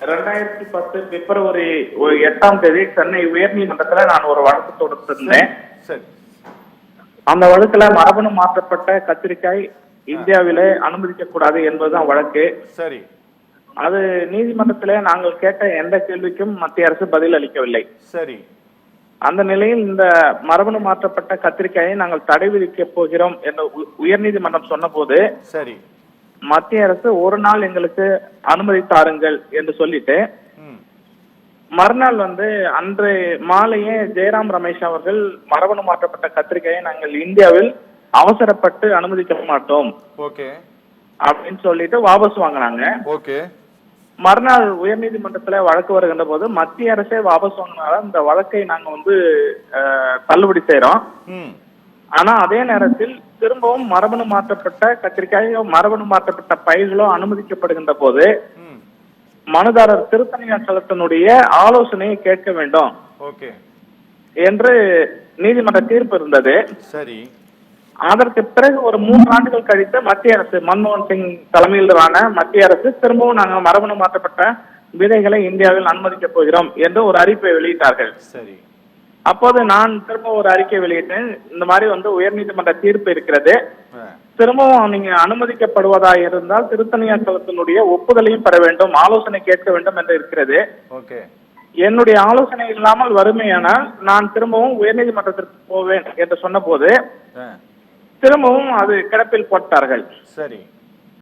2010 பிப்ரவரி 8ஆம் தேதி சென்னை உயர்நீதிமன்றத்துல நான் ஒரு வழக்கு தொடுத்திருந்தேன். அந்த வழக்குல மரபணு மாற்றப்பட்ட கத்திரிக்காய் இந்தியாவிலே அனுமதிக்க கூடாது என்பதுதான் வழக்கு. சரி. அது நீதிமன்றத்திலே நாங்கள் கேட்ட எந்த கேள்விக்கும் மத்திய அரசு பதில் அளிக்கவில்லை. சரி. அந்த நிலையில் இந்த மரபணு மாற்றப்பட்ட கத்திரிக்காயை நாங்கள் தடை விதிக்க போகிறோம் என்று உயர்நீதிமன்றம் சொன்ன போது, சரி, மத்திய அரசு ஒரு நாள் எங்களுக்கு அனுமதி தாருங்கள் என்று சொல்லிட்டு மறுநாள் அன்று மாலையே ஜெயராம் ரமேஷ் அவர்கள் மரபணு மாற்றப்பட்ட கத்திரிக்காயை நாங்கள் இந்தியாவில் அவசரப்பட்டு அனுமதிக்க மாட்டோம் அப்படின்னு சொல்லிட்டு வாபஸ் வாங்கினாங்க. மறுநாள் உயர்நீதிமன்றத்துல வழக்கு வருகின்ற போது மத்திய அரசே வாபஸ் வாங்கினால இந்த வழக்கை நாங்க தள்ளுபடி செய்யறோம். ஆனா அதே நேரத்தில் திரும்பவும் மரபணு மாற்றப்பட்ட கத்திரிக்காயோ மரபணு மாற்றப்பட்ட பயிர்களோ அனுமதிக்கப்படுகின்ற போது மனுதாரர் திருத்தணியாச்சலத்தினுடைய ஆலோசனையை கேட்க வேண்டும் என்று நீதிமன்ற தீர்ப்பு இருந்தது. சரி. அதற்கு பிறகு ஒரு 3 ஆண்டுகள் கழித்து மத்திய அரசு மன்மோகன் சிங் தலைமையிலான மத்திய அரசு திரும்பவும் நாங்கள் மரபணு மாற்றப்பட்ட விதைகளை இந்தியாவில் அனுமதிக்க போகிறோம் என்று ஒரு அறிவிப்பை வெளியிட்டார்கள். சரி. அப்போது நான் திரும்ப ஒரு அறிக்கை வெளியிட்டேன். இந்த மாதிரி உயர்நீதிமன்ற தீர்ப்பு இருக்கிறது, திரும்பவும் நீங்க அனுமதிக்கப்படுவதா இருந்தால் திருத்தணியாச்சலத்தினுடைய ஒப்புதலையும் பெற வேண்டும், ஆலோசனை கேட்க வேண்டும் என்று இருக்கிறது. என்னுடைய ஆலோசனை இல்லாமல் வறுமையானால் நான் திரும்பவும் உயர்நீதிமன்றத்திற்கு போவேன் என்று சொன்ன போது திரும்பவும் அது கிடப்பில் போட்டார்கள். சரி.